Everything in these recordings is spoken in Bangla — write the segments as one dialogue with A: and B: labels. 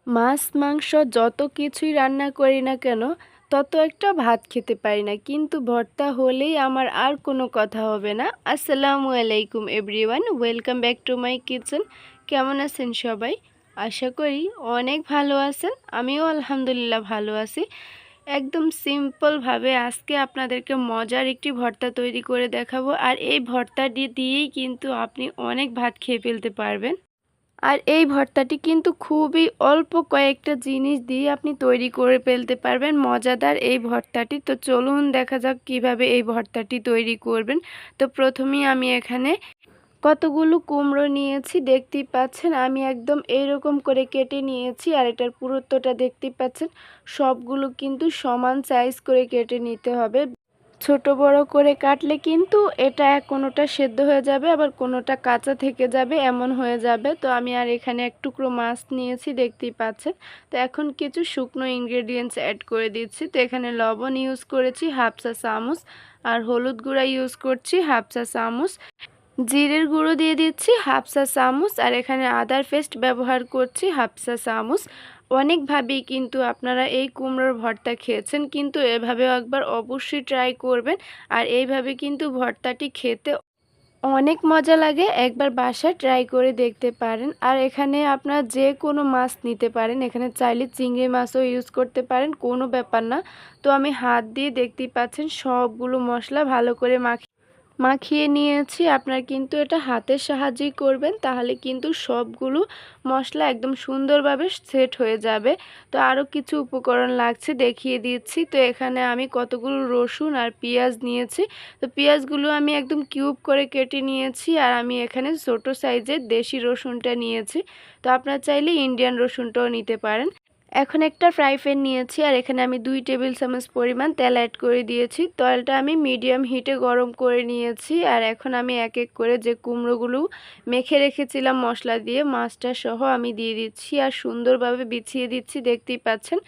A: মাছ মাংস যত কিছুই রান্না করি না কেন তত একটা ভাত খেতে পারি না, কিন্তু ভর্তা হলেই আমার আর কোনো কথা হবে না। আসসালামু আলাইকুম everyone, welcome back to my kitchen. কেমন আছেন সবাই? আশা করি অনেক ভালো আছেন। আমিও আলহামদুলিল্লাহ ভালো আছি। একদম সিম্পলভাবে আজকে আপনাদেরকে মজার একটি ভর্তা তৈরি করে দেখাবো, আর এই ভর্তাটি দিয়েই কিন্তু আপনি অনেক ভাত খেয়ে ফেলতে পারবেন। আর এই ভর্তাটি কিন্তু খুবই অল্প কয়েকটা জিনিস দিয়ে আপনি তৈরি করে ফেলতে পারবেন মজাদার এই ভর্তাটি। তো চলুন দেখা যাক কিভাবে এই ভর্তাটি তৈরি করবেন। তো প্রথমেই আমি এখানে কতগুলো কুমড়ো নিয়েছি, দেখতেই পাচ্ছেন আমি একদম এইরকম করে কেটে নিয়েছি। আর এটার পুরুত্বটা দেখতেই পাচ্ছেন, সবগুলো কিন্তু সমান সাইজ করে কেটে নিতে হবে। ছোট বড় করে কাটলে কিন্তু এটা কোনোটা সেদ্ধ হয়ে যাবে, আবার কোনোটা কাঁচা থেকে যাবে, এমন হয়ে যাবে। তো আমি আর এখানে এক টুকরো মাছ নিয়েছি, দেখতেই পাচ্ছেন। তো এখন কিছু শুকনো ইনগ্রেডিয়েন্টস অ্যাড করে দিচ্ছি। তো এখানে লবণ ইউজ করেছি হাফ চা চামচ, আর হলুদ গুঁড়া ইউজ করছি হাফ চা চামচ, জিরের গুঁড়ো দিয়ে দিচ্ছি হাফ চা চামচ, আর এখানে আদার পেস্ট ব্যবহার করছি হাফ চা চামচ। অনেকভাবেই কিন্তু আপনারা এই কুমড়োর ভর্তা খেয়েছেন, কিন্তু এভাবেও একবার অবশ্যই ট্রাই করবেন। আর এইভাবে কিন্তু ভর্তাটি খেতে অনেক মজা লাগে, একবার বাসায় ট্রাই করে দেখতে পারেন। আর এখানে আপনারা যে কোনো মাছ নিতে পারেন, এখানে চাইলে চিংড়ি মাছও ইউজ করতে পারেন, কোনো ব্যাপার না। তো আমি হাত দিয়ে দেখতেই পাচ্ছেন সবগুলো মশলা ভালো করে মাখিয়ে নিয়েছি। আপনারা কিন্তু এটা হাতের সাহায্যেই করবেন, তাহলে কিন্তু সবগুলো মশলা একদম সুন্দরভাবে সেট হয়ে যাবে। তো আরও কিছু উপকরণ লাগছে, দেখিয়ে দিচ্ছি। তো এখানে আমি কতগুলো রসুন আর পেঁয়াজ নিয়েছি। তো পেঁয়াজগুলো আমি একদম কিউব করে কেটে নিয়েছি, আর আমি এখানে ছোট সাইজের দেশি রসুনটা নিয়েছি। তো আপনারা চাইলে ইন্ডিয়ান রসুনটাও নিতে পারেন। এখন একটা ফ্রাই প্যান নিয়েছি, আর এখানে আমি 2 টেবিল চামচ পরিমাণ তেল অ্যাড করে দিয়েছি। তেলটা আমি মিডিয়াম হিটে গরম করে নিয়েছি। আর এখন আমি এক এক করে যে কুমড়োগুলো মেখে রেখেছিলাম মশলা দিয়ে, মাছটা সহ আমি দিয়ে দিচ্ছি আর সুন্দরভাবে বিছিয়ে দিচ্ছি, দেখতেই পাচ্ছেন।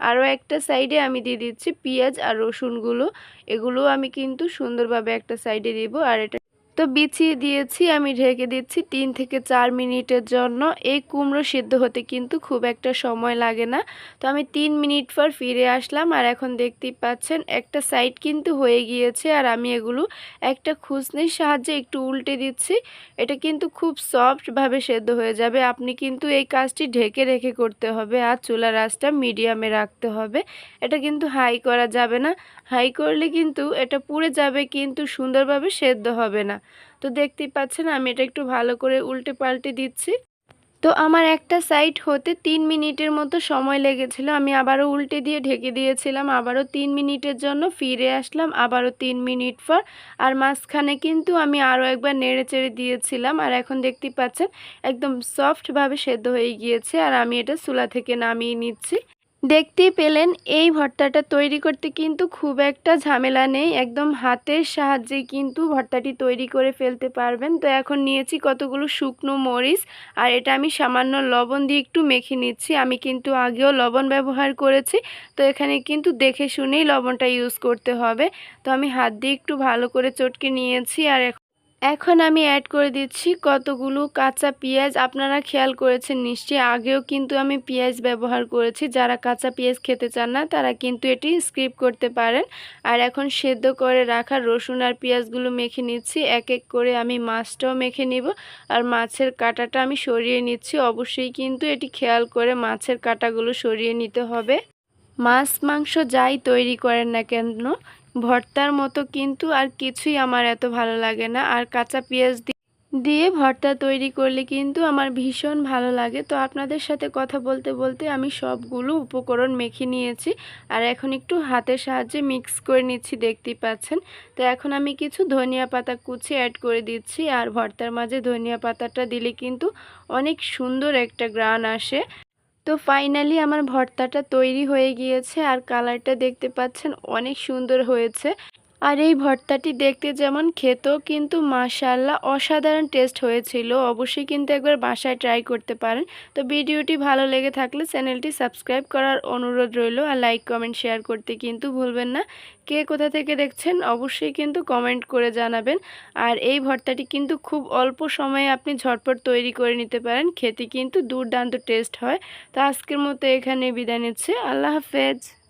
A: আরও একটা সাইডে আমি দিয়ে দিচ্ছি পেঁয়াজ আর রসুনগুলো, এগুলো আমি কিন্তু সুন্দরভাবে একটা সাইডে দিব। আর এটা তো বিছিয়ে দিয়েছি, আমি ঢেকে দিচ্ছি 3 থেকে 4 মিনিটের জন্য। এই কুমড়ো সিদ্ধ হতে কিন্তু খুব একটা সময় লাগে না। তো আমি 3 মিনিট পর ফিরে আসলাম, আর এখন দেখতেই পাচ্ছেন একটা সাইড কিন্তু হয়ে গিয়েছে। আর আমি এগুলো একটা খুসনির সাহায্যে একটু উল্টে দিচ্ছি। এটা কিন্তু খুব সফটভাবে সেদ্ধ হয়ে যাবে। আপনি কিন্তু এই কাজটি ঢেকে রেখে করতে হবে, আর চুলার আঁচটা মিডিয়ামে রাখতে হবে। এটা কিন্তু হাই করা যাবে না, হাই করলে কিন্তু এটা পুড়ে যাবে, কিন্তু সুন্দরভাবে সেদ্ধ হবে না। তো দেখতেই পাচ্ছেন আমি এটা একটু ভালো করে উল্টে পাল্টে দিচ্ছি। তো আমার একটা সাইড হতে 3 মিনিটের মতো সময় লেগেছিল। আমি আবারও উল্টে দিয়ে ঢেকে দিয়েছিলাম, আবারও 3 মিনিটের জন্য ফিরে আসলাম, আবারও 3 মিনিট পর। আর মাঝখানে কিন্তু আমি আরও একবার নেড়ে চেড়ে দিয়েছিলাম। আর এখন দেখতেই পাচ্ছেন একদম সফটভাবে সেদ্ধ হয়ে গিয়েছে, আর আমি এটা চুলা থেকে নামিয়ে নিচ্ছি। দেখতেই পেলেন এই ভর্তাটা তৈরি করতে কিন্তু খুব একটা ঝামেলা নেই, একদম হাতের সাহায্যে কিন্তু ভর্তাটি তৈরি করে ফেলতে পারবেন। তো এখন নিয়েছি কতগুলো শুকনো মরিচ, আর এটা আমি সামান্য লবণ দিয়ে একটু মেখে নিচ্ছি। আমি কিন্তু আগেও লবণ ব্যবহার করেছি, তো এখানে কিন্তু দেখে শুনেই লবণটা ইউজ করতে হবে। তো আমি হাত দিয়ে একটু ভালো করে চটকে নিয়েছি। আর এখন আমি অ্যাড করে দিচ্ছি কতগুলো কাঁচা পেঁয়াজ। আপনারা খেয়াল করেছেন নিশ্চয়ই, আগেও কিন্তু আমি পেঁয়াজ ব্যবহার করেছি। যারা কাঁচা পেঁয়াজ খেতে চান না তারা কিন্তু এটি স্কিপ করতে পারেন। আর এখন সেদ্ধ করে রাখা রসুন আর পেঁয়াজগুলো মেখে নিচ্ছি। এক এক করে আমি মাছটাও মেখে নিব, আর মাছের কাঁটাটা আমি সরিয়ে নিচ্ছি। অবশ্যই কিন্তু এটি খেয়াল করে মাছের কাঁটাগুলো সরিয়ে নিতে হবে। মাছ মাংস যাই তৈরি করেন না কেন, ভর্তার মতো কিন্তু আর কিছুই আমার এত ভালো লাগে না। আর কাঁচা পেঁয়াজ দিয়ে ভর্তা তৈরি করলে কিন্তু আমার ভীষণ ভালো লাগে। তো আপনাদের সাথে কথা বলতে বলতে আমি সবগুলো উপকরণ মেখে নিয়েছি, আর এখন একটু হাতের সাহায্যে মিক্স করে নিচ্ছি, দেখতেই পাচ্ছেন। তো এখন আমি কিছু ধনিয়া পাতা কুচি অ্যাড করে দিচ্ছি, আর ভর্তার মাঝে ধনিয়া পাতাটা দিলে কিন্তু অনেক সুন্দর একটা ঘ্রাণ আসে। তো ফাইনালি আমার ভর্তাটা তৈরি হয়ে গিয়েছে, আর কালারটা দেখতে পাচ্ছেন অনেক সুন্দর হয়েছে। আর এই ভর্তাটি দেখতে যেমন খেতেও কিন্তু মাশাআল্লাহ অসাধারণ টেস্ট হয়েছিল। অবশ্যই কিন্তু একবার বাসায় ট্রাই করতে পারেন। তো ভিডিওটি ভালো লেগে থাকলে চ্যানেলটি সাবস্ক্রাইব করার অনুরোধ রইল, আর লাইক কমেন্ট শেয়ার করতে কিন্তু ভুলবেন না। কে কোথা থেকে দেখছেন অবশ্যই কিন্তু কমেন্ট করে জানাবেন। আর এই ভর্তাটি কিন্তু খুব অল্প সময়ে আপনি ঝটপট তৈরি করে নিতে পারেন, খেতে কিন্তু দুর্দান্ত টেস্ট হয়। তো আজকের মতো এখানে বিদায় নিচ্ছি, আল্লাহ হাফেজ।